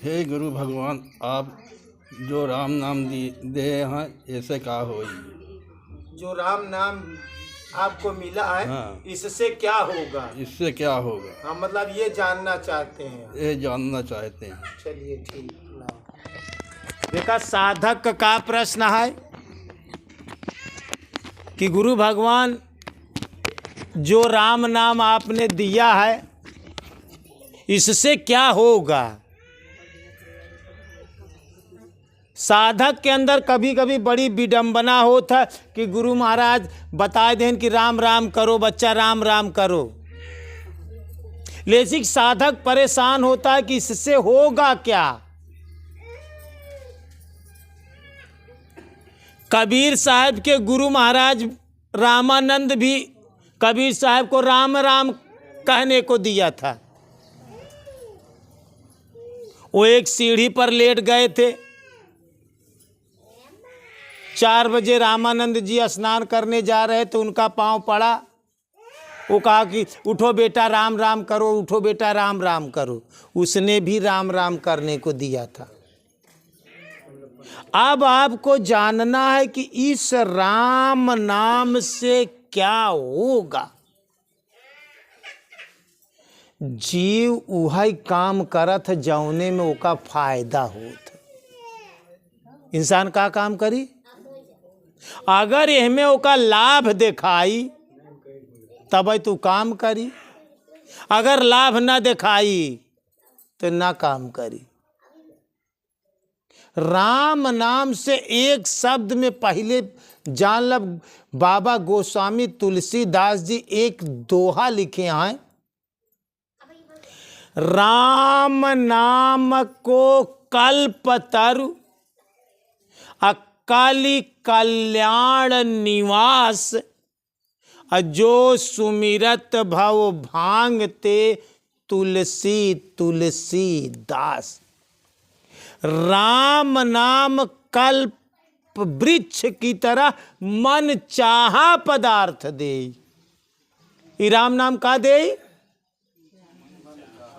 हे गुरु भगवान, आप जो राम नाम दे हैं ऐसे का होई। जो राम नाम आपको मिला है, हाँ। इससे क्या होगा? इससे क्या होगा, हाँ, मतलब ये जानना चाहते हैं। ये जानना चाहते हैं। चलिए ठीक। देखा, साधक का प्रश्न है कि गुरु भगवान जो राम नाम आपने दिया है इससे क्या होगा। साधक के अंदर कभी कभी बड़ी विडंबना होता है कि गुरु महाराज बता दें कि राम राम करो बच्चा, राम राम करो। लेकिन साधक परेशान होता है कि इससे होगा क्या। कबीर साहब के गुरु महाराज रामानंद भी कबीर साहब को राम राम कहने को दिया था। वो एक सीढ़ी पर लेट गए थे। 4 बजे रामानंद जी स्नान करने जा रहे तो उनका पांव पड़ा। वो कहा कि उठो बेटा राम राम करो, उठो बेटा राम राम करो। उसने भी राम राम करने को दिया था। अब आपको जानना है कि इस राम नाम से क्या होगा। जीव उही काम करत जौने में ओका फायदा होत। इंसान का काम करी, अगर एहमे ओका लाभ दिखाई तब तू काम करी, अगर लाभ ना दिखाई तो ना काम करी। राम नाम से एक शब्द में पहले जान लब, बाबा गोस्वामी तुलसीदास जी एक दोहा लिखे हैं। राम नाम को कल्पतरु अकाली कल्याण निवास, जो सुमिरत भव भांगते तुलसी तुलसी दास। राम नाम कल्प वृक्ष की तरह मन चाहा पदार्थ दे। ये राम नाम का दे?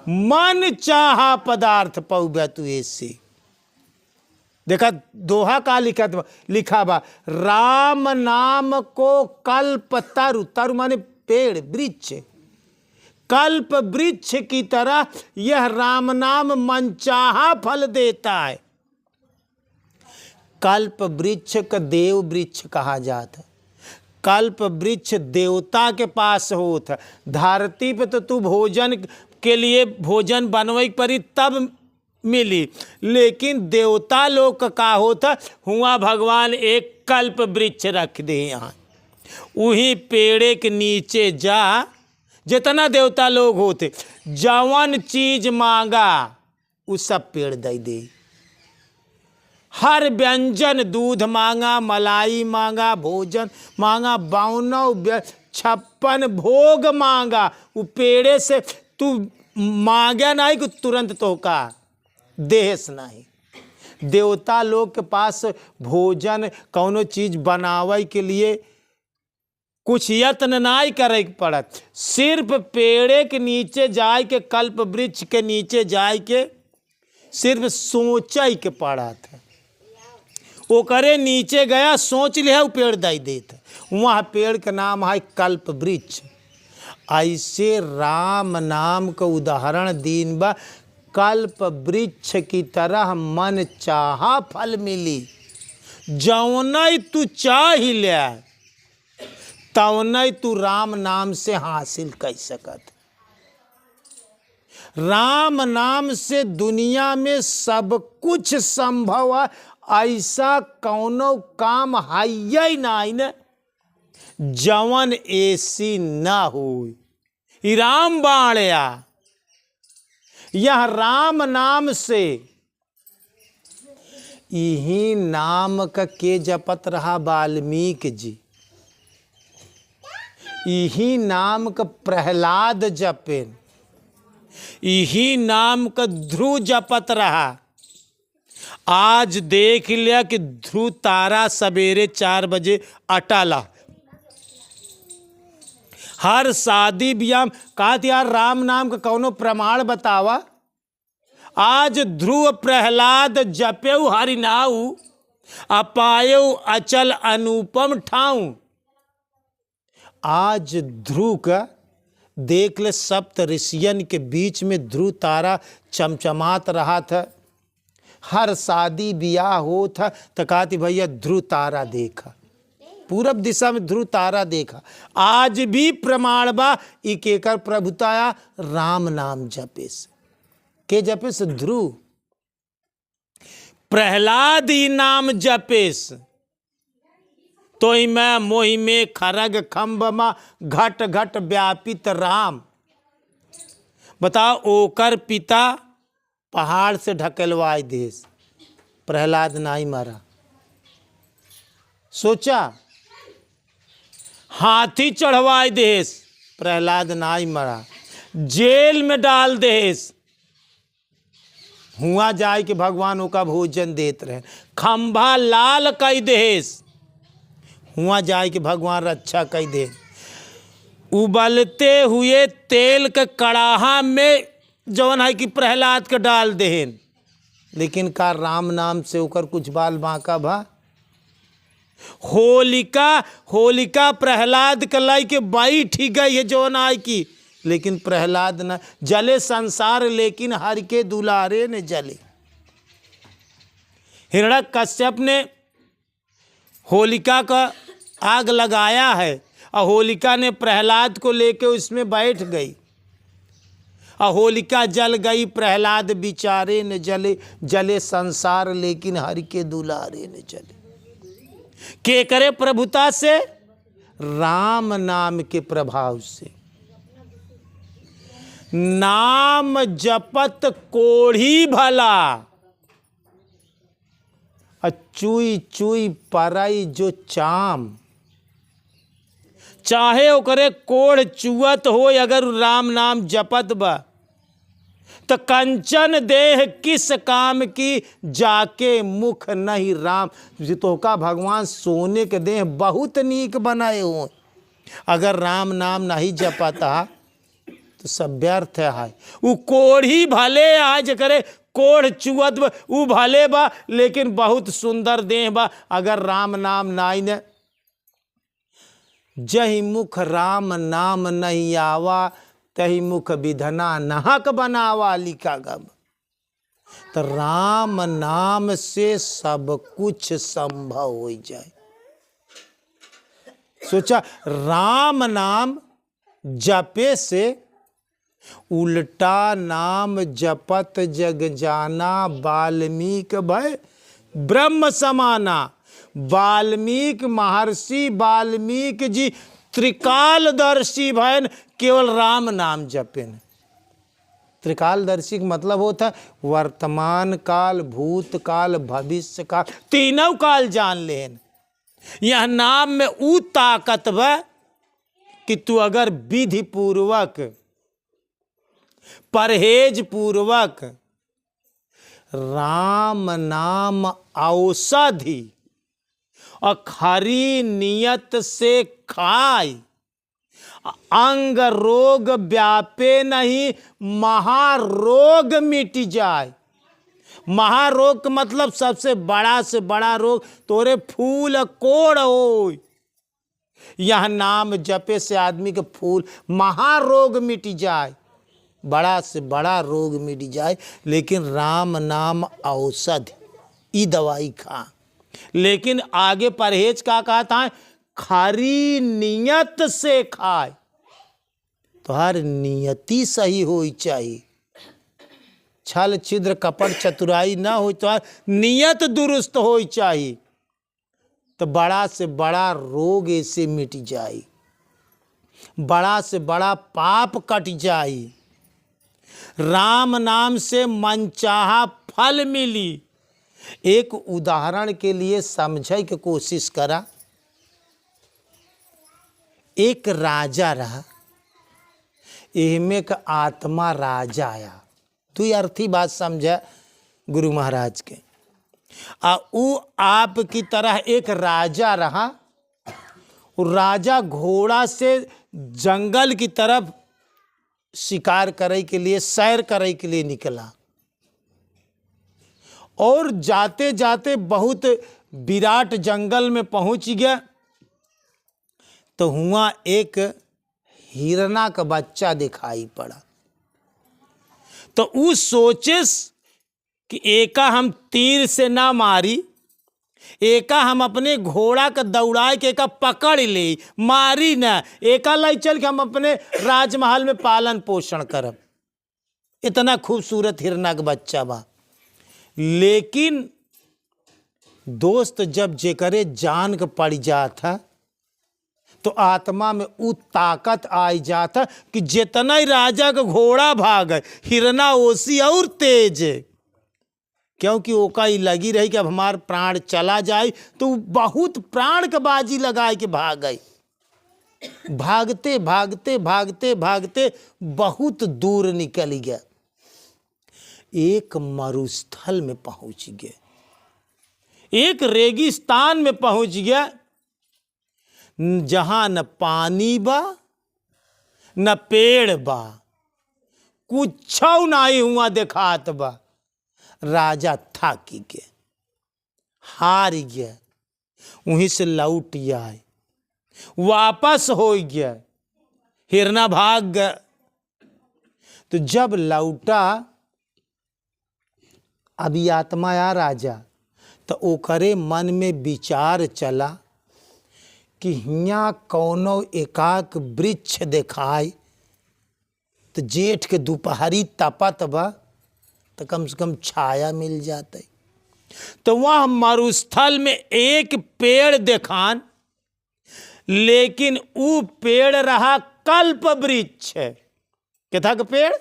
मन चाहा पदार्थ पौबा तू ऐसे। देखा दोहा का लिखा बा, राम नाम को कल्प तरु, तरु माने पेड़ वृक्ष, कल्प वृक्ष की तरह यह राम नाम मनचाहा फल देता है। कल्प वृक्ष का देव वृक्ष कहा जाता है। कल्प वृक्ष देवता के पास होता। धरती पे तो तू भोजन के लिए भोजन बनवाई पड़ी तब मिली, लेकिन देवता लोग का होता हुआ भगवान एक कल्प वृक्ष रख दे यहाँ, वही पेड़े के नीचे जा। जितना देवता लोग होते जवन चीज मांगा वो सब पेड़ दे। हर व्यंजन, दूध मांगा, मलाई मांगा, भोजन मांगा, 52 56 भोग मांगा, वो पेड़े से तू मांगा नहीं कि तुरंत तो का देहस नहीं। देवता लोग के पास भोजन कौनो चीज बनावे के लिए कुछ यत्न नहीं करे पड़त, सिर्फ पेड़े के नीचे जाए के, कल्प वृक्ष के नीचे जाए के सिर्फ सोचे के पड़ा था। वो करे नीचे गया, सोच लिया, वो पेड़ दे देता। वहाँ पेड़ का नाम है कल्प वृक्ष। ऐसे राम नाम का उदाहरण दीन बा, कल्प वृक्ष की तरह मन चाहा फल मिली। जौन तू चाह ले तौन तू राम नाम से हासिल कर सकत। राम नाम से दुनिया में सब कुछ संभव है। ऐसा कौनो काम है ही नहीं न जवन ऐसी ना हो। राम बाणया, यह राम नाम से, यही नाम का के जपत रहा वाल्मीकि जी, यही नाम का प्रहलाद जपेन, यही नाम का ध्रुव जपत रहा। आज देख लिया कि ध्रुव तारा सवेरे 4 बजे अटला। हर शादी ब्याह कहा यार राम नाम का कौनो प्रमाण बतावा। आज ध्रुव प्रहलाद जपेऊ हरि नाऊ, अपायऊ अचल अनुपम ठाऊ। आज ध्रुव का देख ले, सप्त ऋषियन के बीच में ध्रुव तारा चमचमात रहा था। हर शादी ब्याह हो था तो कहती भैया ध्रुव तारा देखा, पूरब दिशा में ध्रुव तारा देखा। आज भी प्रमाण बा एक एकर प्रभुताया राम नाम जपे से, के जपे से ध्रुव प्रहलाद ही नाम जपे से। तो मैं मोहि में खरग खम्भ मा घट घट व्यापित राम। बताओ ओकर पिता पहाड़ से ढकेलवाए देश, प्रहलाद नहीं मरा। सोचा हाथी चढ़वाए देश, प्रहलाद नहीं मरा। जेल में डाल देश, हुआ जाए कि भगवान का भोजन देते रहे। खंभा लाल कई देश, हुआ जाए कि भगवान रक्षा कई दे। उबलते हुए तेल के कड़ाहा में जवन है कि प्रहलाद के डाल देहन, लेकिन का राम नाम से ओकर कुछ बाल बांका भा। होलिका प्रहलाद के लाई के बैठ ही गई है जवन है की, लेकिन प्रहलाद न जले संसार लेकिन हर के दुलारे ने जले। हिरण्यकश्यप ने होलिका का आग लगाया है और होलिका ने प्रहलाद को लेके उसमें बैठ गई और होलिका जल गई, प्रहलाद बिचारे न जले। जले संसार लेकिन हरि के दुलारे न जले। के करे प्रभुता से? राम नाम के प्रभाव से। नाम जपत कोढ़ी भला, चुई चुई परई जो चाम। चाहे ओकरे कोढ़ चुअत हो, अगर राम नाम जपत बा तो कंचन देह किस काम की, जाके मुख नहीं राम। तो का भगवान सोने के देह बहुत नीक बनाए हो, अगर राम नाम नहीं जपता तो सब व्यर्थ है। वो कोढ़ी भले आज करे, कोढ़ चुअत बा उ भले बा, लेकिन बहुत सुंदर देह बा। अगर राम नाम नाई ने, जही मुख राम नाम नहीं आवा, तही मुख विधना नाहक बनावा, लिखा गब। तो राम नाम से सब कुछ संभव हो जाए। सोचा राम नाम जपे से, उल्टा नाम जपत जग जाना, वाल्मीकि भय ब्रह्म समाना। वाल्मीकि महर्षि वाल्मीकि जी त्रिकालदर्शी भयन, केवल राम नाम जपेन। त्रिकालदर्शी का मतलब होता है वर्तमान काल, भूत काल, भविष्य काल, तीनों काल जान लेन। यह नाम में ऊ ताकत बा कि तू अगर विधि पूर्वक, परहेज पूर्वक राम नाम औषधि और खरी नियत से खाए, अंग रोग व्यापे नहीं, महारोग मिट जाए। महारोग का मतलब सबसे बड़ा से बड़ा रोग तोरे फूल कोड़ हो। यह नाम जपे से आदमी के फूल महारोग मिट जाए, बड़ा से बड़ा रोग मिट जाए। लेकिन राम नाम औषधि, ई दवाई खा। लेकिन आगे परहेज का कहता है, खरी नियत से खाए। तो हर नियति सही होई चाहिए, छल छिद्र कपट चतुराई ना हो, तो नियत दुरुस्त होई चाहिए। तो बड़ा से बड़ा रोग ऐसे मिट जाए, बड़ा से बड़ा पाप कट जाए। राम नाम से मनचाहा फल मिली। एक उदाहरण के लिए समझे की कोशिश करा। एक राजा रहा, एहमे का आत्मा राजा आया। तू अर्थी बात समझा गुरु महाराज के। ऊ आप की तरह एक राजा रहा। राजा घोड़ा से जंगल की तरफ शिकार करे के लिए, सैर करे के लिए निकला। और जाते जाते बहुत विराट जंगल में पहुंच गया तो हुआ एक हिरना का बच्चा दिखाई पड़ा। तो उस सोचे कि एका हम तीर से ना मारी, एका हम अपने घोड़ा का दौड़ाए के एका पकड़ ले, मारी ना, एका लाई चल के हम अपने राजमहल में पालन पोषण करब। इतना खूबसूरत हिरना का बच्चा बा। लेकिन दोस्त जब जेकरे जान का पड़ जाता तो आत्मा में उ ताकत आई जाता कि जितना ही राजा का घोड़ा भागे, हिरना ओसी और तेज है, क्योंकि ओका ही लगी रही कि अब हमार प्राण चला जाए। तो बहुत प्राण का बाजी लगाए के भाग गई। भागते भागते भागते भागते बहुत दूर निकल गया, एक मरुस्थल में पहुंच गया, एक रेगिस्तान में पहुंच गया, जहां न पानी बा न पेड़ बा, कुछ नहीं हुआ देखात बा। राजा थक गया, हार गया, वहीं से लौट आए, वापस हो गया, हिरना भाग गया। तो जब लौटा, अभी आत्मा या राजा, तो ओकरे मन में विचार चला कि हियाँ कौनो एकाक वृक्ष देखाय तो जेठ के दोपहरी तपत बा तो कम से कम छाया मिल जाता। तो वह मरुस्थल में एक पेड़ देखान, लेकिन वो पेड़ रहा कल्प वृक्ष। क्या का पेड़?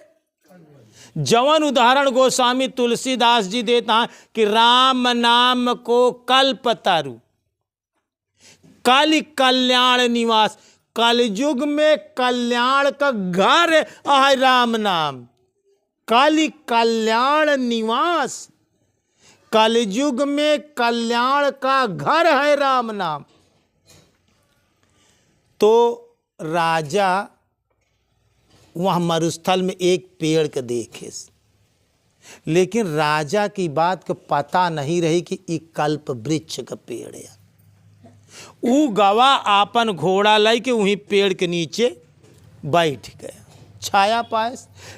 जवन उदाहरण गोस्वामी तुलसीदास जी देता है कि राम नाम को कल्प तरु, कलि कल्याण निवास। कलयुग में कल्याण का घर है राम नाम, कलि कल्याण निवास। कलयुग में कल्याण का घर है राम नाम। तो राजा वह मरुस्थल में एक पेड़ के देखे, लेकिन राजा की बात को पता नहीं रही कि ये कल्प वृक्ष का पेड़ है। ऊ गवा आपन घोड़ा लाई के वहीं पेड़ के नीचे बैठ गया, छाया पाए।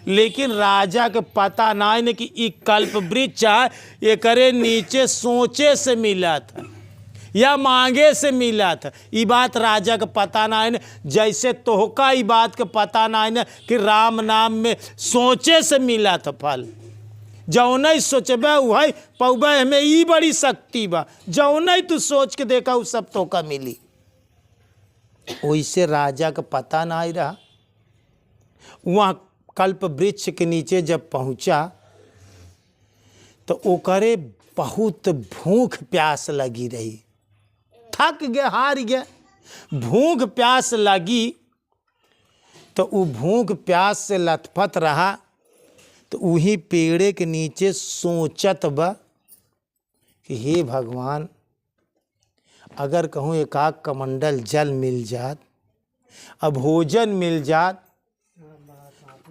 लेकिन राजा के पता नहीं न कि ये कल्प वृक्ष है, ये करे नीचे सोचे से मिला था या मांगे से मिला था। ये बात राजा का पता नहीं न, जैसे तोहका ये बात का पता नहीं न कि राम नाम में सोचे से मिला था फल। जौन सोचबे वही पौबे, हमें ई बड़ी शक्ति बा। जौन तू सोच के देखा वो सब तोका मिली। वैसे राजा का पता नहीं रहा। वहाँ कल्प वृक्ष के नीचे जब पहुँचा तो ओकरे बहुत भूख प्यास लगी रही, थक गया, हार गया, भूख प्यास लगी। तो वो भूख प्यास से लथपथ रहा। तो वही पेड़े के नीचे सोचत बा कि हे भगवान, अगर कहूँ एकाक कमंडल जल मिल जात, अब भोजन मिल जात,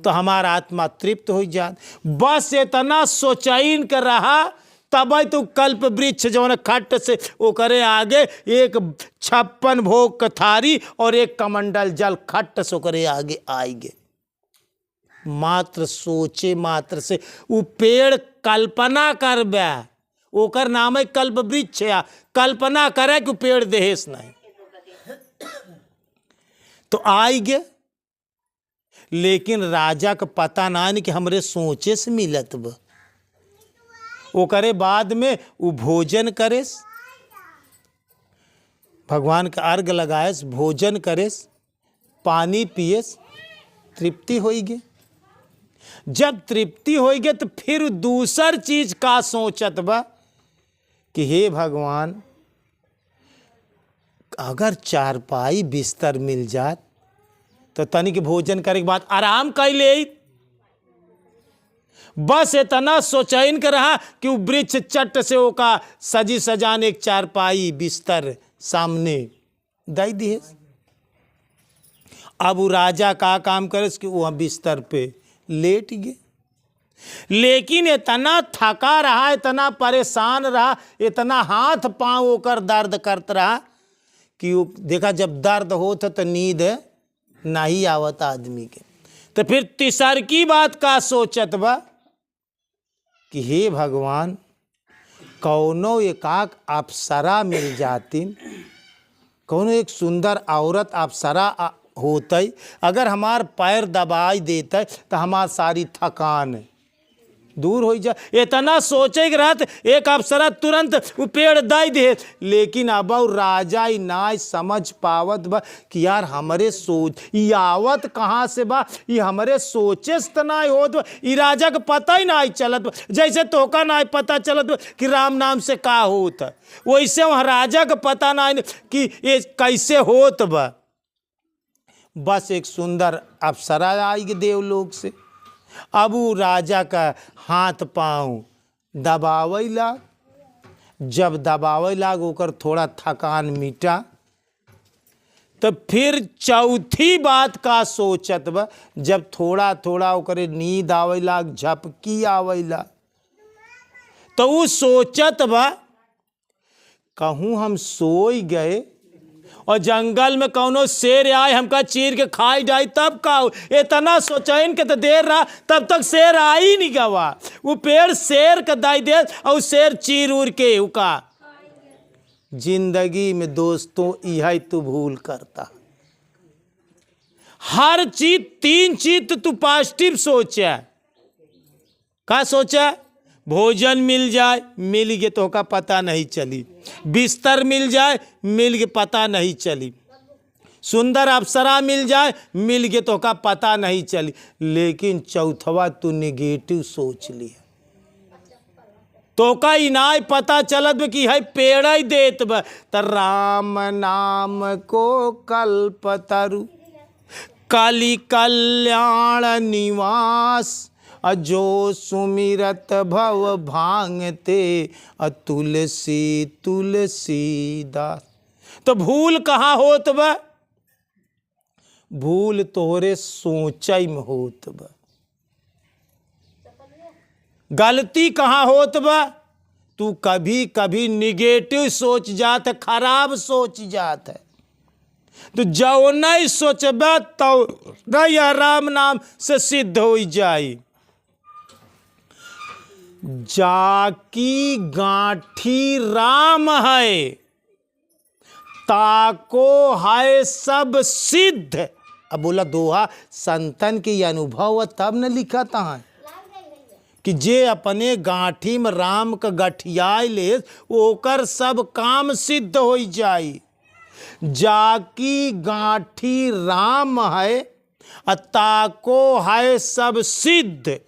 तो हमारा आत्मा तृप्त हो जात। बस इतना सोचाइन कर रहा, तब तो कल्प वृक्ष जो है खट से वो करे आगे एक 56 भोग का थारी और एक कमंडल जल खट से करे आगे आएगे। मात्र सोचे मात्र से वो पेड़ कल्पना कर बे, ओकर नाम है कल्प वृक्ष। कल्पना करे कि पेड़ देहेस नहीं, तो आएगे। लेकिन राजा का पता नहीं कि हमरे सोचे से मिलत बा। ओकरे बाद में वो भोजन करेस, भगवान का अर्घ लगाएस, भोजन करेस, पानी पिएस, तृप्ति होइगे। जब तृप्ति होइगे तो फिर दूसर चीज का सोचत बा कि हे भगवान, अगर चारपाई बिस्तर मिल जात तो तनिक भोजन करे के बाद आराम कर ले। बस इतना सोचैन कर रहा कि वो वृक्ष चट से ओका सजी सजान एक चारपाई बिस्तर सामने दे दिए। अब वो राजा का काम करे कि वह बिस्तर पे लेट गए। लेकिन इतना थका रहा, इतना परेशान रहा, इतना हाथ पांव ओकर दर्द करत रहा कि वो देखा जब दर्द होता तो नींद नहीं आवत आदमी के। तो फिर तीसर की बात का सोचत बा कि हे भगवान, कौनो एकाक अप्सरा मिल जाती, कौनो एक सुंदर औरत अप्सरा होते, अगर हमार पैर दबाई देते तो हमार सारी थकान दूर हो जाए। इतना सोचे के रहत एक अप्सरा तुरंत वो पेड़ दाई दे। लेकिन अब राजा ही ना समझ पावत बा कि यार हमरे सोच ये आवत कहाँ से बा, ये हमरे सोचे से ना होत बा। ये राजा के पता ही ना चलत बा, जैसे तोका ना पता चलत बा कि राम नाम से का होत है, वैसे वहाँ राजा के पता ना कि ये कैसे होत बा। बस एक सुंदर अप्सरा आई देवलोक से। अब वो राजा का हाथ पांव दबावे लाग। जब दबावे लाग ओकर थोड़ा थकान मिटा, तो फिर चौथी बात का सोचत बा। जब थोड़ा थोड़ा ओकरे नींद आवे लाग, झपकी आवे लाग, तो वो सोचत बा कहूँ हम सोई गए और जंगल में कौनो शेर आए हमका चीर के खाई जाए तब का। इतना सोचैन के तो देर रहा, तब तक शेर आ ही नहीं गवा। वो पेड़ शेर का दाई दे और शेर चीर उड़ के उका। जिंदगी में दोस्तों यही तू भूल करता। हर चीज 3 चीज तू पॉजिटिव सोचा। का सोचा? भोजन मिल जाए, मिल गए तो का पता नहीं चली। बिस्तर मिल जाए, मिल के पता नहीं चली। सुंदर अप्सरा मिल जाए, मिल गए तो का पता नहीं चली। लेकिन चौथवा तू निगेटिव सोच लिया, तो का इनाय पता चलत कि है पेड़ ही देत बा। त राम नाम को कल्पतरु कलि कल्याण निवास, जो सुमिरत भव भांगते तुलसी तुलसीदास। तो भूल कहाँ होत बा? भूल तोहरे सोचई में होत बा। गलती कहाँ होत बा? तू कभी कभी निगेटिव सोच जात है, खराब सोच जात है। तो जो नहीं सोचबा तो नहीं राम नाम से सिद्ध हो जाई। जाकी गांठी राम है, ताको है सब सिद्ध। अब बोला दोहा संतन के अनुभव तब न लिखा था कि जे अपने गांठी में राम का गठियाई ले ओकर सब काम सिद्ध हो जाई। जाकी गांठी राम है, ताको है सब सिद्ध।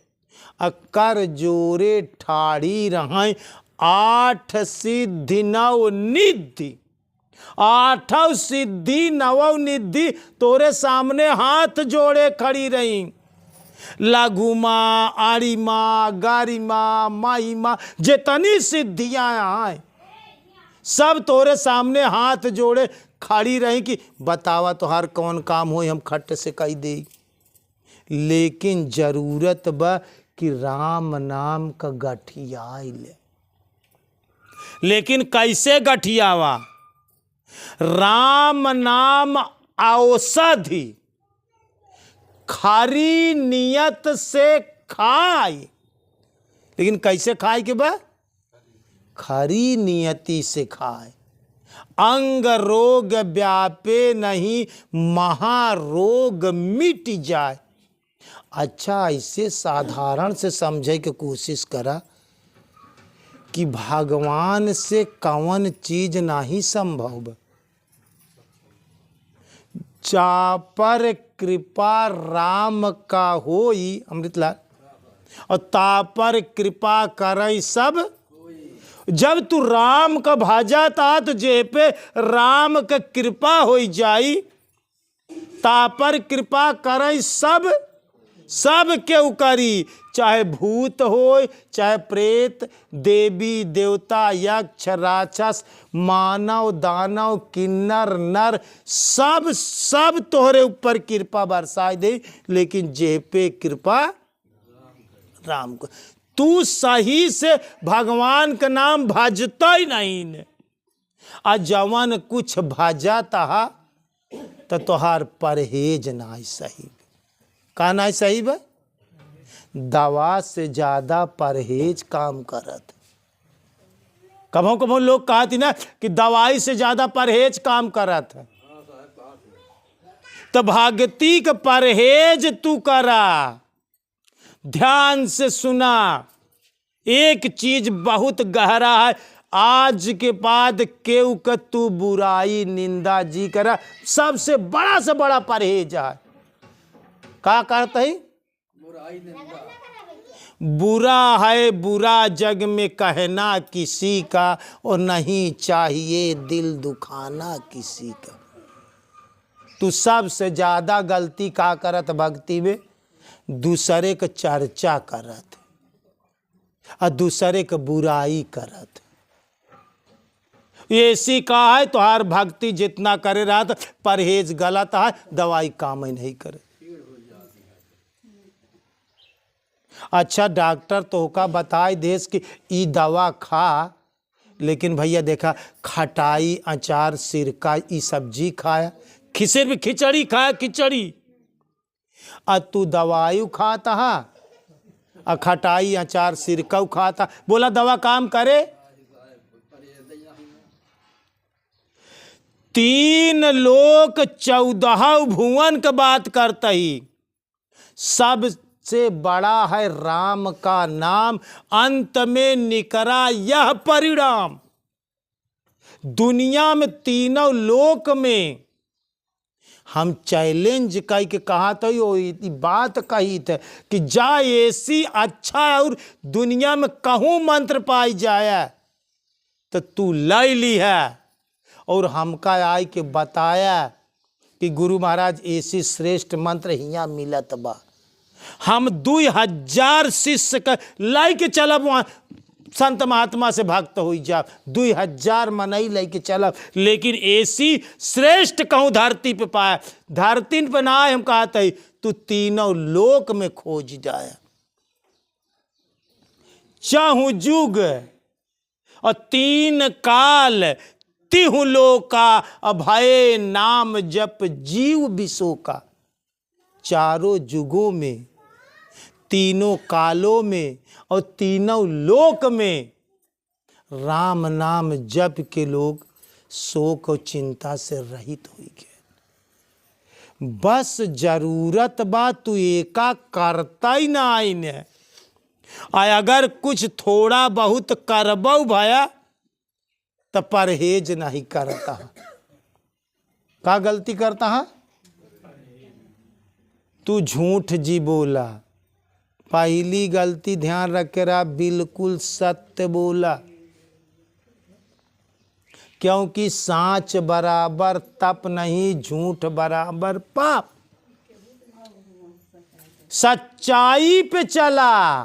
कर जोरे ठाड़ी रहें 8 सिद्धि 9 निधि। 8 सिद्धि 9 निधि तोरे सामने हाथ जोड़े खड़ी रही। लघु माँ, आड़ी माँ, गारी माँ, माई माँ, जितनी सिद्धियाँ आए सब तोरे सामने हाथ जोड़े खड़ी रही कि बतावा तो हर कौन काम हो हम खट से कही दे। लेकिन जरूरत बा कि राम नाम का गठियाई ले। लेकिन कैसे गठियावा? राम नाम औषधि, खरी नियत से खाए। लेकिन कैसे खाए के बा? खरी नियति से खाए। अंग रोग व्यापे नहीं, महारोग मिट जाए। अच्छा, इसे साधारण से समझे की कोशिश करा कि भगवान से कौन चीज नहीं संभव। जा पर कृपा राम का होई, अमृतलाल, और ता पर कृपा करई सब। जब तू राम का भाजा था तो जे पे राम का कृपा हो जाई, ता पर कृपा करई सब। सब के करी, चाहे भूत हो, चाहे प्रेत, देवी देवता, यक्ष राक्षस, मानव दानव, किन्नर नर, सब तोहरे ऊपर कृपा बरसाए दे। लेकिन जे पे कृपा राम को। तू सही से भगवान का नाम भजता ही नहीं ने, आ जवन कुछ भजता तो तोहार परहेज ना सही। का ना सही बा? दवा से ज्यादा परहेज काम करत। कभों कभों लोग कहती ना कि दवाई से ज्यादा परहेज काम करत है, तो भक्ति का परहेज तू करा। ध्यान से सुना, एक चीज बहुत गहरा है, आज के बाद केहू का तू बुराई निंदा जी करा, सबसे बड़ा से बड़ा परहेज है। का करता है? बुरा है बुरा जग में कहना किसी का, और नहीं चाहिए दिल दुखाना किसी का। तू सबसे ज्यादा गलती का करत भक्ति में? दूसरे का चर्चा करत और दूसरे का बुराई करत। ऐसी का है तुहार भक्ति जितना करे रहा तो परहेज गलत है, दवाई काम ही नहीं करे। अच्छा डॉक्टर तो का बताए देश की ई दवा खा, लेकिन भैया देखा खटाई अचार सिरका ई सब्जी खाया, सिर्फ खिचड़ी खाया खिचड़ी, और तू दवाई खाता है, खटाई अचार सिरका खाता, बोला दवा काम करे? 3 लोक 14 भुवन का बात करता ही, सबसे बड़ा है राम का नाम, अंत में निकरा यह परिणाम। दुनिया में 3 लोक में हम चैलेंज कह के कहा था, ये बात कही थे कि जा ऐसी अच्छा और दुनिया में कहूँ मंत्र पाई जाए तो तू लै ली है। और हमका आय के बताया कि गुरु महाराज ऐसी श्रेष्ठ मंत्र हियाँ मिलत बा। हम 2000 शिष्य का लाई के चलब, वहाँ संत महात्मा से भक्त हो जा, 2000 मनई लेके चलब, लेकिन ऐसी श्रेष्ठ कहूँ धरती पे पाया। धरती पे ना हम कहते ही तू 3 लोक में खोज जाए, चाहू जुग और 3 काल, 3 लोका अभय नाम जप जीव विशो का। चारों जुगों में, 3 कालों में और 3 लोक में राम नाम जप के लोग शोक और चिंता से रहित हो गए। बस जरूरत बा तू एका करता ही ना आईने, अगर कुछ थोड़ा बहुत करबौ भया तो परहेज नहीं करता। का गलती करता है? तू झूठ जी बोला। पहली गलती ध्यान रख के रहा, बिल्कुल सत्य बोला, क्योंकि सांच बराबर तप नहीं, झूठ बराबर पाप। सच्चाई पे चला,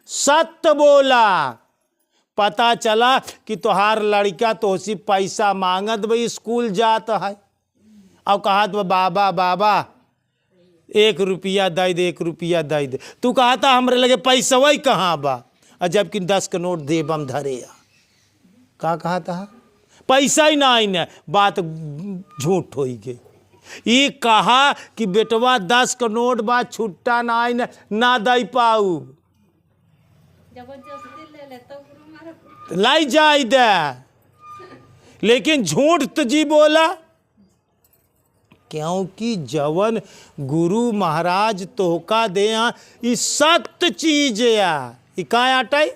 सत्य बोला। पता चला कि तुहार लड़का तो उसी पैसा मांगत भाई स्कूल जाता है, और कहत बाबा बाबा 1 रुपया दे दे, 1 रुपया दे दे। तू कहता हमरे लगे पैसा वही कहाँ बा, और जबकि 10 का नोट दे बम धरे। का कहता है? पैसा ही ना आई, बात झूठ हो गई। ये कहा कि बेटवा 10 का नोट बा छुट्टा ना आई, ना दे पाऊ, लाई जाए दे, लेकिन झूठ तो जी बोला। क्योंकि जवन गुरु महाराज तोहका दे ये सत्य चीज है, का आटाई।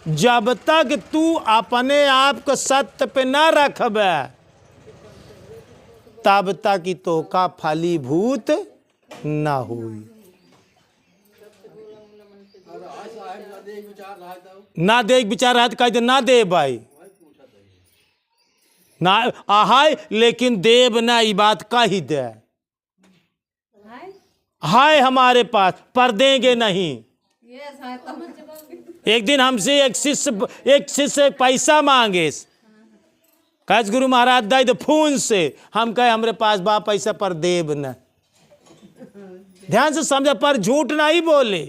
जब तक तू अपने आप को सत्य पे ना रखबे तब तक ही तोहका फलीभूत ना हुई। ना दे विचार रहा कह दे ना दे भाई ना आहाय, लेकिन देव ना ये बात कही दे, हाय हमारे पास पर देंगे नहीं। एक दिन हमसे एक शिष्य पैसा मांगे, कह गुरु महाराज दे दो फोन से, हम कहे हमरे पास बा पैसा पर देव न। ध्यान से समझा, पर झूठ नहीं बोले।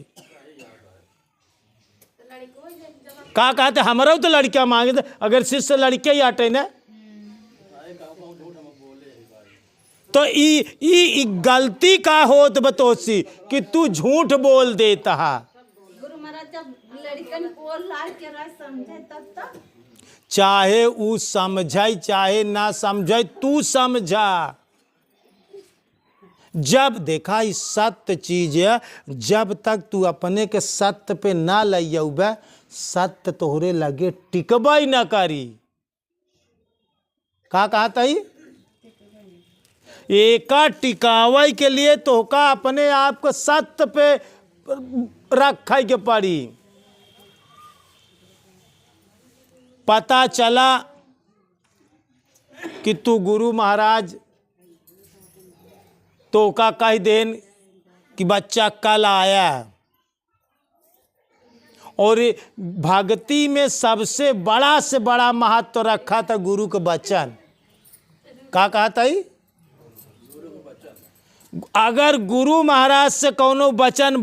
का कहते हमारा तो लड़कियां मांगे थे, अगर शिष्य लड़के ही आटे ना तो ई गलती का होत बतोसी कि तू झूठ बोल देता है। गुरु महाराज जब लड़कन को ला के रह समझे तब चाहे ऊ समझाई चाहे ना समझाई, तू समझा। जब देखा ई सत्य चीज है, जब तक तू अपने के सत्य पे ना लइबे, सत्य तोहरे लगे टिकबा ही ना करी। का कहता ही एका टिकावे के लिए तो का अपने आप को सत्य पे रखे के पड़ी। पता चला कि तू गुरु महाराज तो का कह देन कि बच्चा कल आया, और भक्ति में सबसे बड़ा से बड़ा महत्व रखा था गुरु के वचन। का कहता ही अगर गुरु महाराज से कोनो वचन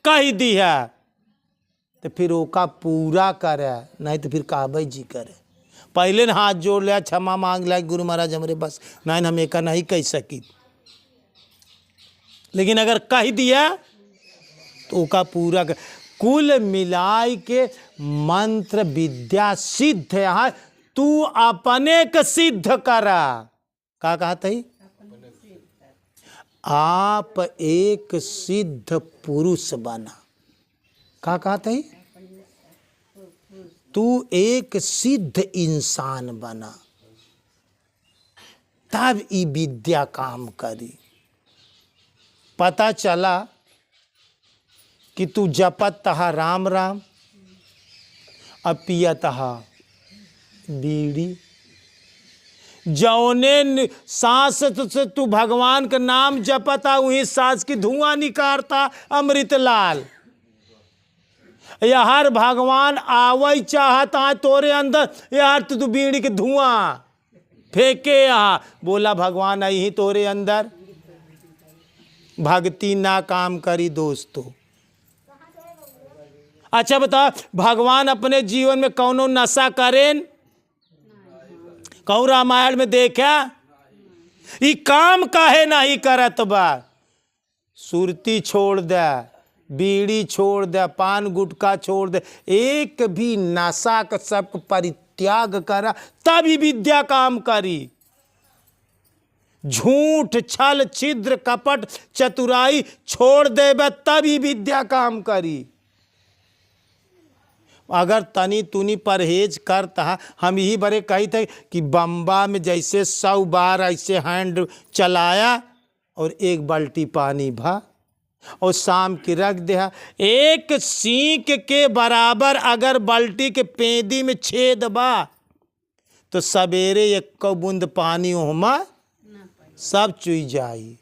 कह दिया तो फिर ओका पूरा करे, नहीं तो फिर काबे जी करे। पहले न हाथ जोड़ लिया, क्षमा मांग लिया, गुरु महाराज हमारे बस नहीं, हम एक नहीं कह सकी। लेकिन अगर कह दिया तो ओका पूरा कर। कुल मिलाई के मंत्र विद्या सिद्ध है, तू अपने के सिद्ध करा। का कहता ही आप एक सिद्ध पुरुष बना। का कहता है तू एक सिद्ध इंसान बना, तब ई विद्या काम करी। पता चला कि तू जपत तहा राम राम, अपियत तहा बीड़ी। जौने सांस से तू भगवान का नाम जपता, वही सांस की धुआं निकारता अमृत लाल। यार भगवान आवई चाहता तोरे अंदर, यार तू बीड़ी के धुआं फेंके यहाँ, बोला भगवान आई ही तोरे अंदर। भक्ति ना काम करी दोस्तों। अच्छा बता, भगवान अपने जीवन में कौनो नशा करें? कहूँ रामायण में देखा ये काम काहे नहीं करत बा? सुरती छोड़ दे, बीड़ी छोड़ दे, पान गुटखा छोड़ दे, एक भी नशा का सब परित्याग करा, तभी विद्या काम करी। झूठ छल छिद्र कपट चतुराई छोड़ देबे, तभी विद्या काम करी। अगर तनी तुनी परहेज करता, हम यही बड़े कही थे कि बम्बा में जैसे 100 बार ऐसे हैंड चलाया और 1 बाल्टी पानी भा और शाम की रख दिया। एक सींक के बराबर अगर बाल्टी के पेंदी में छेद बा तो सवेरे 1 बूंद पानी होमा सब चुई जाई।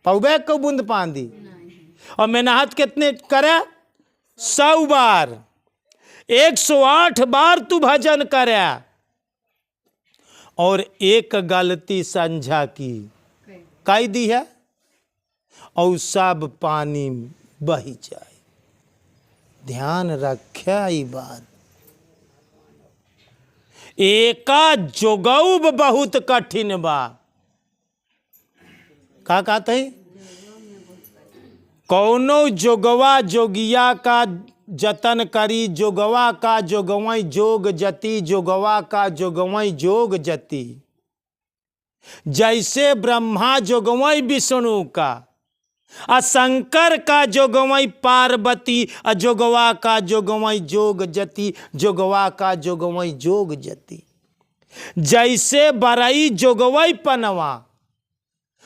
पौबे 1 बूंद पानी और मेहनत कितने करे? 100 बार, 108 बार तू भजन करे और एक गलती समझा की कह दी है और सब पानी बही जाए। ध्यान रखे ई बात। एका जोगौब बहुत कठिन बा। का कहते हैं? कौनो जोगवा जोगिया का जतन करी, जोगवा का जोगवई जोग जति, जोगवा का जोगवई जोग जति। जैसे ब्रह्मा जोगवई विष्णु का, शंकर का जोगवई पार्वती, जोगवा का जोगवई जोग जति, जोगवा का जोगवई जोग जति। जैसे बरई जोगवई पनवा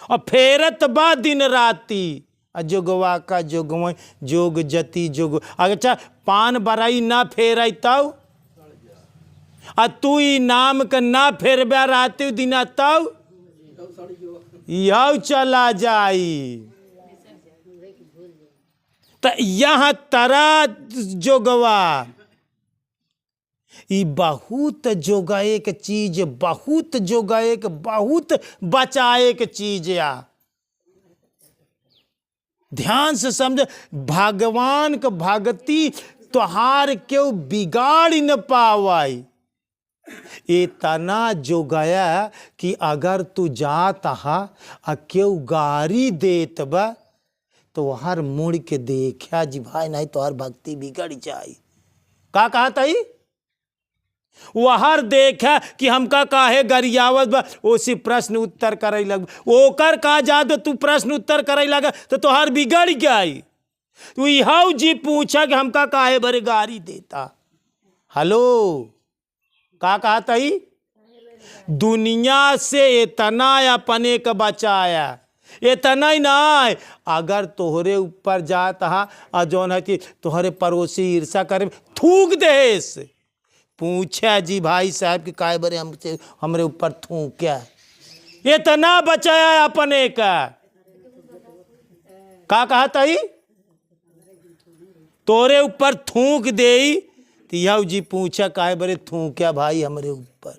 और फेरत बा दिन राती, जोगवा का जोगवई जोग जति जोग। अच्छा पान बरई ना फेर तब तू ई नाम का ना फेरबे राती दिन, तब यह चला जाई। तो यहाँ तरा जोगवा ई बहुत जोगाए के चीज, बहुत जोगाए के, बहुत बचाए के चीज या। ध्यान से समझ, भगवान के भक्ति तोहार क्यों बिगाड़ न पावाई। इतना जो गया कि अगर तू जात हा आ क्यों गारी देत बा तो हर मुड़ के देखा जी भाई, नहीं तो हर भक्ति बिगड़ जाई। का कहा तई वहर देखा कि हमका काहे गरियावत बा, ओसी प्रश्न उत्तर करे लग, ओकर का जात तू प्रश्न उत्तर करे लगा तो तोहार बिगड़ गई। तू इहाउ जी पूछा कि हमका काहे बरे गारी देता। हेलो, का कहा तई दुनिया से इतना अपने का बचाया, इतना ही ना, अगर तोहरे ऊपर जाता हा और जौन है कि तोहरे पड़ोसी ईर्षा करे थूक देस, पूछा जी भाई साहब कि काय बरे हमसे हमरे ऊपर थूक क्या, इतना बचाया अपने का। कहा तई तोरे ऊपर थूक दे तो यह जी पूछा काय बरे थूक क्या भाई हमरे ऊपर,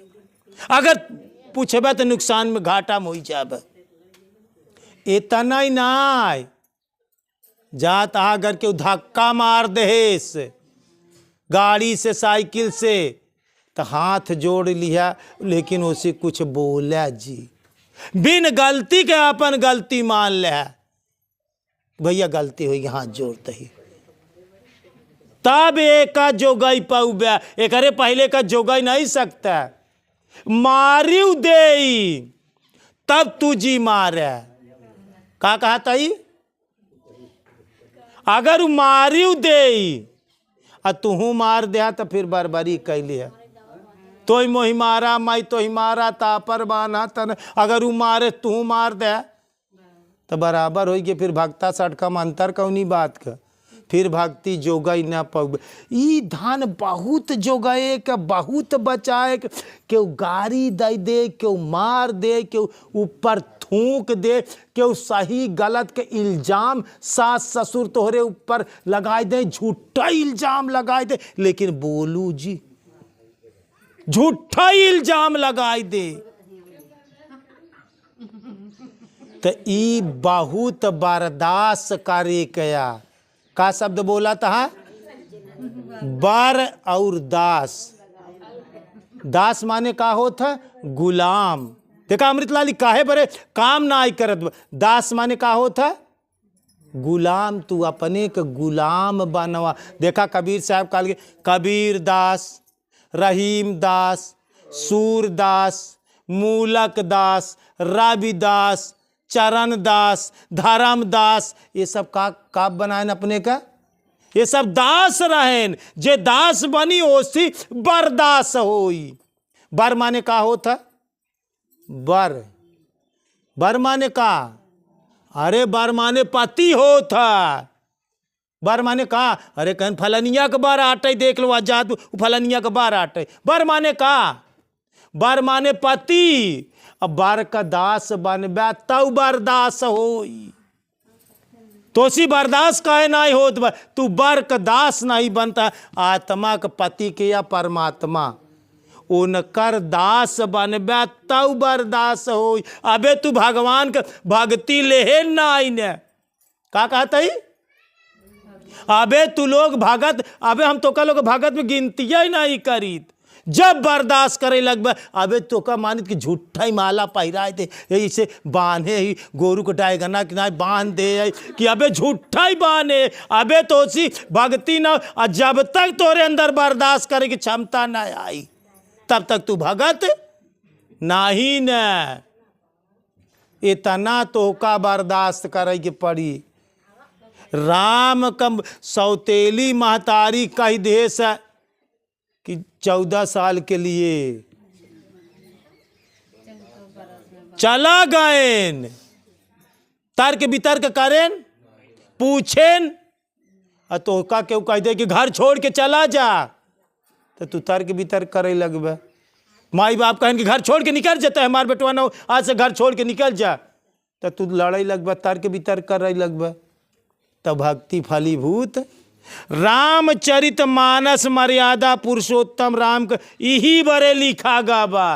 अगर पूछबे तो नुकसान में घाटा में हो जाबे। इतना ही ना, जाता अगर क्यों धक्का मार देस गाड़ी से साइकिल से तो हाथ जोड़ लिया, लेकिन उसे कुछ बोला जी, बिन गलती के अपन गलती मान ले, भैया गलती हुई हाथ जोड़ते ही, तब एक का जोगाई पाऊबा, एक अरे पहले का जोगाई नहीं सकता। मारियो दे तब तू जी मारे। का कहा तई अगर मारियो दे आ तू मार दे तो फिर बरबरी कैली है, तो ही मोही मारा मैं तो ही मारा तापर बाना तन, अगर वो मारे तू मार दे तो बराबर हो गए। फिर भक्ता सटका में अंतर कौनी बात का, फिर भक्ति जोगई न पब। ई धन बहुत जोगाए के बहुत बचाए के, क्यों गारी दे दे, क्यों मार दे, क्यों ऊपर थूक दे, क्यों सही गलत के इल्जाम सास ससुर तोहरे ऊपर लगाए दे, झूठा इल्जाम लगाए दे, लेकिन बोलू जी झूठा इल्जाम लगाए दे तो ई बहुत बर्दाश्त करे कया। का शब्द बोला था, बर और दास। दास माने का होता गुलाम। देखा अमृतलाल काहे बरे काम ना आई करत, दास माने का होता गुलाम, तू अपने के गुलाम बनवा। देखा कबीर साहब काल के कबीर दास, रहीम दास, सूरदास, मूलक दास, रविदास, चरण दास, धर्मदास, ये सब का बनाए अपने का, ये सब दास रहेन। जे दास बनी ओसी बरदास होई। बर माने का होता, बर बर माने का, अरे बर माने पति होता। बर माने का, अरे कहन फलनिया के बार आटे देख लो आजाद फलनिया के बार आटे। बर माने का, बर माने पति। अब बर का दास बनबे तब बरदास होई, तो सी बर्दाश्त काहे नहीं होत बा, तू बर का दास नहीं बनता। आत्मा के पति के या परमात्मा उनकर दास बनबे तब बर्दाश्त होई। अबे तू भगवान के भक्ति लेहे नहीं ने। का कहता ही अबे तू लोग भगत, अबे हम तो का लोग भगत में गिनतिया ही नहीं करीत। जब बर्दाश्त करे लगबे अबे तो का मानित कि झूठा ही माला पहिराए थे, इसे बांधे ही गोरू को डायगना कि बांध दे कि अबे झूठा ही बांधे। अबे तो सी भक्ति ना, जब तक तोरे अंदर बर्दाश्त करे की क्षमता ना आई तब तक तू भगत नहीं न। इतना तो का बर्दाश्त करे के पड़ी। राम कम सौतेली महतारी कही दे से कि 14 साल के लिए चला गए, तर्क वितर्क करें पूछें, तो का क्यों कह दे कि घर छोड़ के चला जा, तो तू तर्क वितर्क करे लगबे। माई बाप कहें कि घर छोड़ के निकल जाता है हमारे बेटवा ना, आज से घर छोड़ के निकल जा, तो तू लड़ाई लगबे, तर्क वितर्क करे लगबे। तो भक्ति फलीभूत रामचरित मानस मर्यादा पुरुषोत्तम राम का यही बरे लिखा गा बा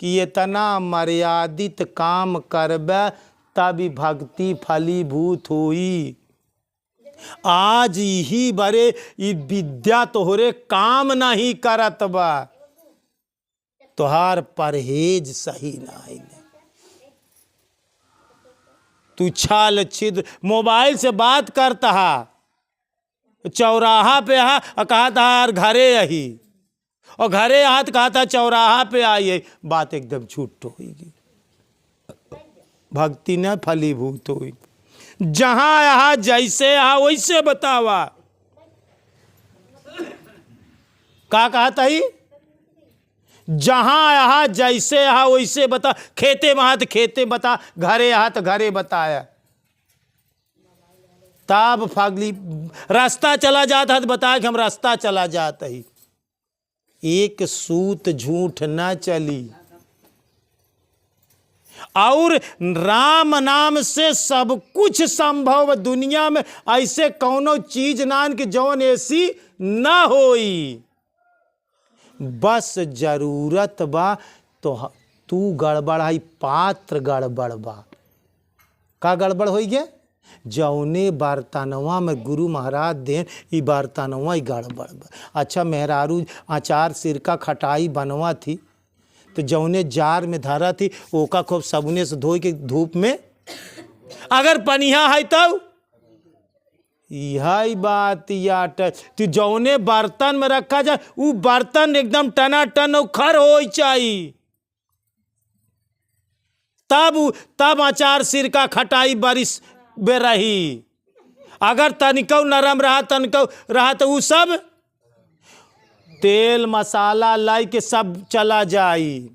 कि इतना मर्यादित काम करबे तभी भक्ति फलीभूत होई। आज यही बरे ई विद्या तोहरे काम नहीं करत बा, तोहार परहेज सही नहीं। तू छल छिद्र मोबाइल से बात करता हा, चौराहा पे हा कहा था यार घरे यही, और घरे हाथ कहा था चौराहा पे आइए, बात एकदम झूठ होगी। भक्ति न फलीभूत हुई। जहां यहाँ जैसे यहाँ वैसे बतावा। का कहा था ही? जहां यहाँ जैसे यहाँ वैसे बता। खेते में हाथ खेते बता, घरे हाथ घरे बताया। तब फागली रास्ता चला जाता है तो बताया कि हम रास्ता चला जाता ही। एक सूत झूठ न चली। और राम नाम से सब कुछ संभव दुनिया में। ऐसे कौनो चीज नान की जौन ऐसी न होई। बस जरूरत बा तो तू गड़बड़ है, पात्र गड़बड़ बा। का गड़बड़ हो गया? जौने बर्तनवा में गुरु महाराज देन ई बर्तनवा ही गड़बड़ बा। अच्छा मेहरारू अचार सिरका खटाई बनवा थी तो जौने जार में धरा थी ओका खूब साबुने से धोई के धूप में अगर पनिया है तब यही बात याट। तो जौने बर्तन में रखा जाए वो बर्तन एकदम टनाटन खर हो चाहिए, तब अचार सिरका खटाई बारिश बे रही। अगर तनिको नरम रहा तनिको रहा तो वो सब तेल मसाला लाई के सब चला जाई।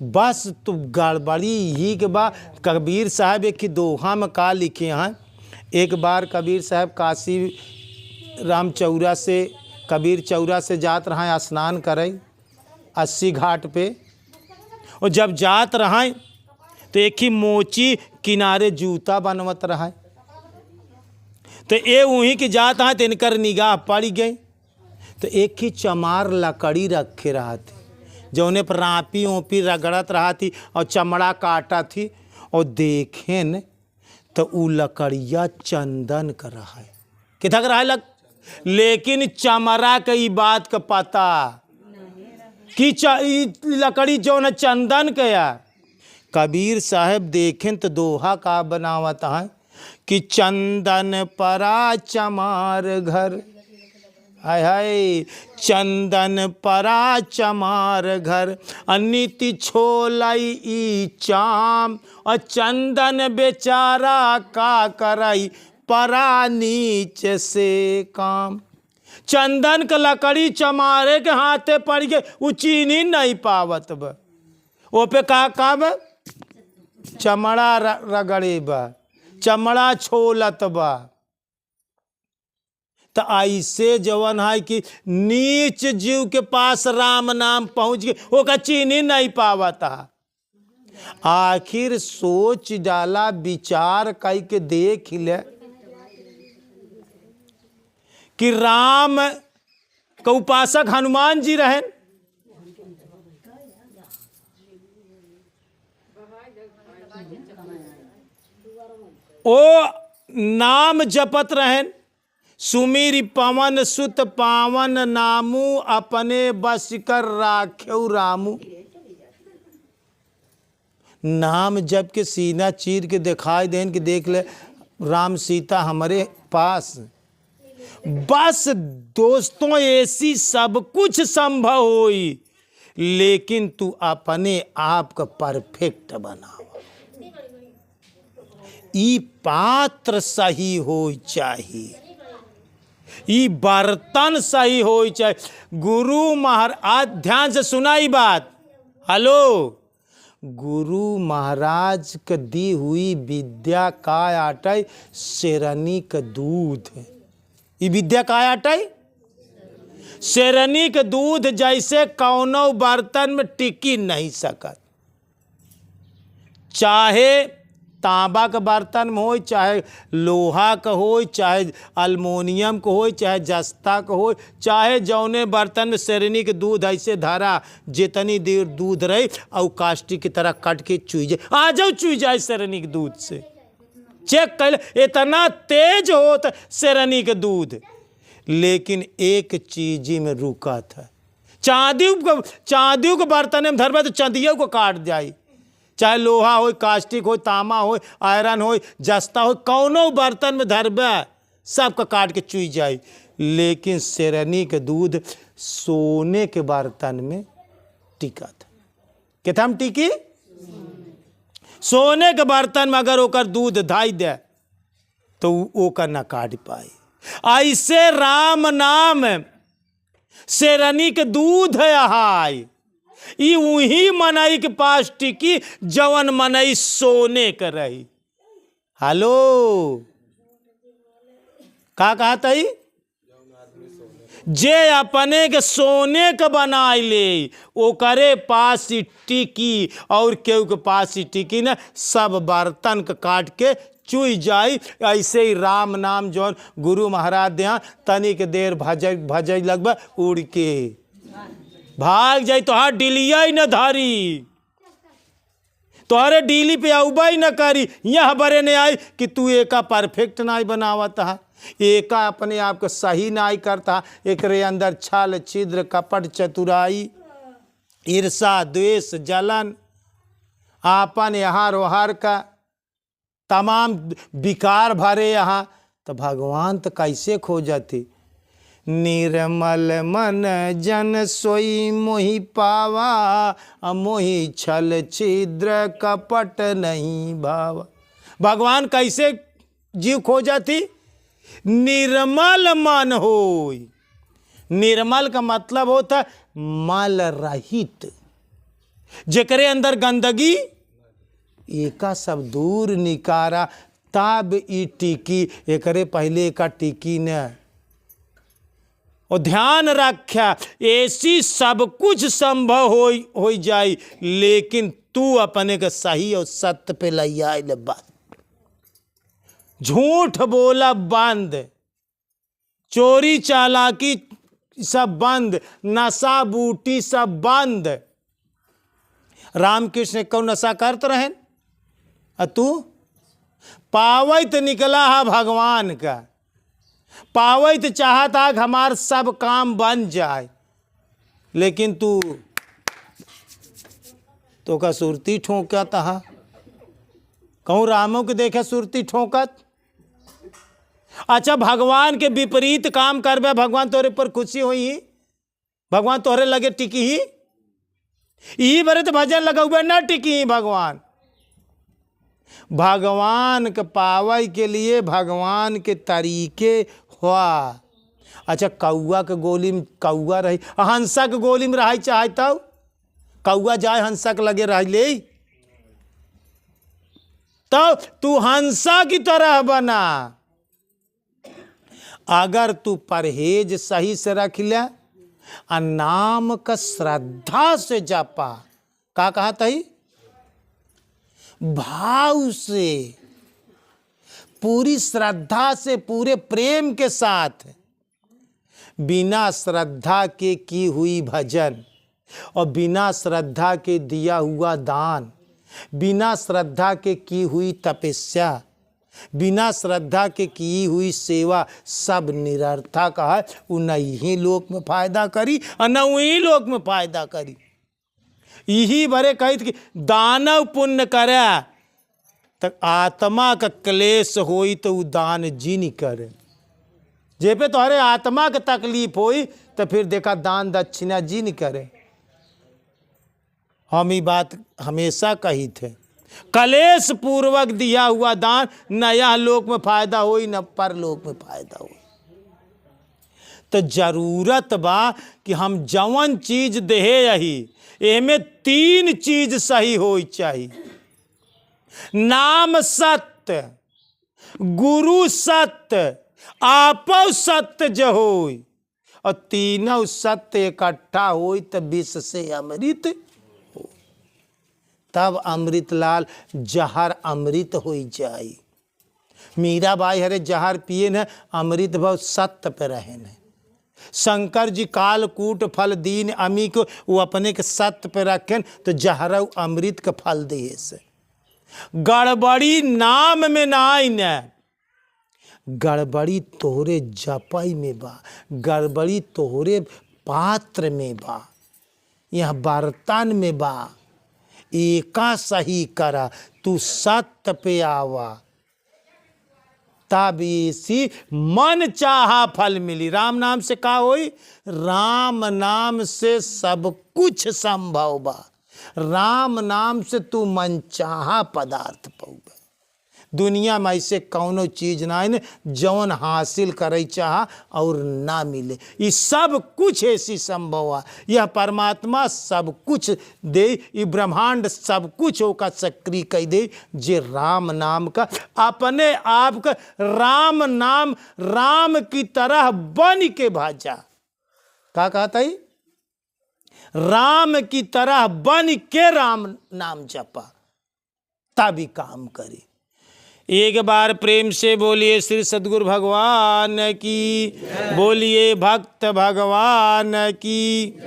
बस तो गड़बड़ी ही के बाद कबीर साहब एक दोहा में का लिखे हैं। एक बार कबीर साहब काशी राम चौरा से कबीर चौरा से जात रहा स्नान करे 80 घाट पे। और जब जात रहा तो एक ही मोची किनारे जूता बनवत रहा। तो ये वहीं की जात है तो इनकर निगाह पड़ गई। तो एक ही चमार लकड़ी रखे रहा थी जौने पर रापी ओपी रगड़त रहा थी और चमड़ा काटा थी। और देखें तो वो लकड़िया चंदन कर रहा है किधर रहा है लेकिन चमड़ा के ई बात का पता कि लकड़ी जो न चंदन कया। कबीर साहब देखें तो दोहा का बनावत है कि चंदन परा चमार घर। हाय हाय चंदन परा चमार घर अनिति छोलाई ई चाम। और चंदन बेचारा का कराई परा नीच से काम। चंदन का लकड़ी चमारे के हाथे पड़ गए वो चीनी नहीं पावत बा। वो पे का बा चमड़ा रगड़े बा, चमड़ा छोलत बा। तो ऐसे जवन है कि नीच जीव के पास राम नाम पहुंच गए वो का चीनी नहीं पावता। आखिर सोच डाला विचार कई के देख ले कि राम का उपासक हनुमान जी रहे। ओ नाम जपत रहे सुमिर पवन सुत पावन नामू अपने बस कर राख्यौ रामू। नाम जप के सीना चीर के दिखाई देन कि देख ले राम सीता हमारे पास। बस दोस्तों ऐसी सब कुछ संभव होई लेकिन तू अपने आप का परफेक्ट बनावा। ई पात्र सही हो चाहिए, ई बर्तन सही हो चाहिए। गुरु महाराज ध्यान से सुनाई बात। हेलो गुरु महाराज के दी हुई विद्या का आटे शेरनी का दूध है। ये विद्या का आटे शेरनी के दूध जैसे कौनो बर्तन में टिकी नहीं सकत। चाहे तांबा के बर्तन में हो, चाहे लोहा का हो, चाहे अल्मोनियम का हो, चाहे जस्ता का हो, चाहे जौने बर्तन में शेरनी के दूध ऐसे धरा जितनी देर दूध रहे और कास्टिक की तरह कट के चुई जाए, आ जाओ चुई जाए शेरनी के दूध से। चेक कर, इतना तेज होता शेरनी के दूध। लेकिन एक चीज में रुका था, चांदियों के बर्तन में धरबे तो चांदियों को काट जाए, चाहे लोहा हो, कास्टिक हो, तांबा हो, आयरन हो, जस्ता हो, कौनो बर्तन में धरबे सबका काट के चुई जाए। लेकिन शेरनी के दूध सोने के बर्तन में टिका था। क्या हम टिकी? सोने के बर्तन में अगर ओकर दूध धाई दे तो ओकर न काट पाए। ऐसे राम नाम शेरनी के दूध है, ई वही मनई के पास टिकी जवन मनई सोने के रही। हेलो, का कहता ही? जे अपने के सोने के बनाई ले ओकरे पास ही टिकी, और केहू के पास ही टिकी न, सब बर्तन के काट के चुई जाई। ऐसे ही राम नाम जौन गुरु महाराज दे तनिक देर भज लगभग उड़ के भाग जाई, तोहार डिलिया ही न धारी, तोहरे डीली पे अउबा ही न करी। यह बरे ने आई कि तू एका परफेक्ट नाई बनावत है, एका अपने आप को सही नाई करता, एकरे अंदर छल छिद्र कपट चतुराई ईर्षा द्वेष जलन आपन यहाँ रोहर का तमाम विकार भरे यहाँ। तो भगवान तो कैसे खो जाते? निर्मल मन जन सोई मोहि पावा, मोहि छल छिद्र कपट नहीं भावा। भगवान कैसे जीव खो जाती? निर्मल मन हो। निर्मल का मतलब होता मल रहित, जेकरे अंदर गंदगी एका सब दूर निकारा, तब ई टिकी, एकरे पहले एका टिकी न। और ध्यान रखा, ऐसी सब कुछ संभव हो जाए, लेकिन तू अपने के सही और सत्य पे ले आए बात। झूठ बोला बंद, चोरी चालाकी सब बंद, नशा बूटी सब बंद। रामकृष्ण कौन नशा करते रहे? तू पावैत निकला है भगवान का, पावैत चाहता कि हमार सब काम बन जाए, लेकिन तू तो का सुरती ठोकत हा। कहूँ रामों के देखे सुरती ठोकत। अच्छा, भगवान के विपरीत काम करबे, भगवान तोरे पर खुशी हुई, भगवान तोहरे लगे टिकी ही, यही बरे तो भजन लगावे ना टिकी ही भगवान। भगवान के पावे के लिए भगवान के तरीके हुआ। अच्छा, कौआ के गोली में कौआ रही, हंसा के गोली में रही चाहे तब कौआ जाए हंसा के लगे रह ले, तो तू हंसा की तरह बना। अगर तू परहेज सही से रख ले, नाम का श्रद्धा से जपा, का कहा तही? भाव से, पूरी श्रद्धा से, पूरे प्रेम के साथ। बिना श्रद्धा के की हुई भजन, और बिना श्रद्धा के दिया हुआ दान, बिना श्रद्धा के की हुई तपस्या, बिना श्रद्धा के की हुई सेवा, सब निरर्थक है। वो न यही लोक में फायदा करी और न वही लोक में फायदा करी। यही बरे कहित कि दानव पुण्य करे तक आत्मा का क्लेश होई तो वो दान जी नहीं करे। जे पे तोहरे आत्मा के तकलीफ होई तो फिर देखा दान दक्षिणा जी नहीं करे। हम ये बात हमेशा कही थे, कलेश पूर्वक दिया हुआ दान न यह लोक में फायदा होई न परलोक में फायदा होई। तो जरूरत बा कि हम जवन चीज देहे यही एमे 3 चीज सही होई चाहिए। नाम सत्य, गुरु सत्य, आपो सत्य जो होई, और तीनों सत्य इकट्ठा होई तो विष से अमृत हो। तब अमृतलाल जहर अमृत हो जाई। मीराबाई हरे जहर पिए न अमृत भव सत्य पे रहे न। शंकर जी कालकूट फल दीन अमी को वो अपने के सत्य पे रखें तो जहर अमृत का फल दे से। गड़बड़ी नाम में ना आई न, गड़बड़ी तोहरे जपई में बा, गड़बड़ी तोहरे पात्र में बा, यह बर्तन में बा। एका सही करा तू सत्य पे आवा, तब इसी मन चाहा फल मिली। राम नाम से का होई? राम नाम से सब कुछ संभव बा। राम नाम से तू मन चाहा पदार्थ पाऊगा। दुनिया में ऐसे कौनो चीज ना है जौन हासिल करे चाह और ना मिले। ये सब कुछ ऐसी संभव है। यह परमात्मा सब कुछ दे, ये ब्रह्मांड सब कुछ होका सक्रिय कह दे जे राम नाम का अपने आप का राम नाम राम की तरह बन के भाजा। का कहता है? राम की तरह बन के राम नाम जपा तभी काम करे। एक बार प्रेम से बोलिए श्री सद्गुरु भगवान की, बोलिए भक्त भगवान की।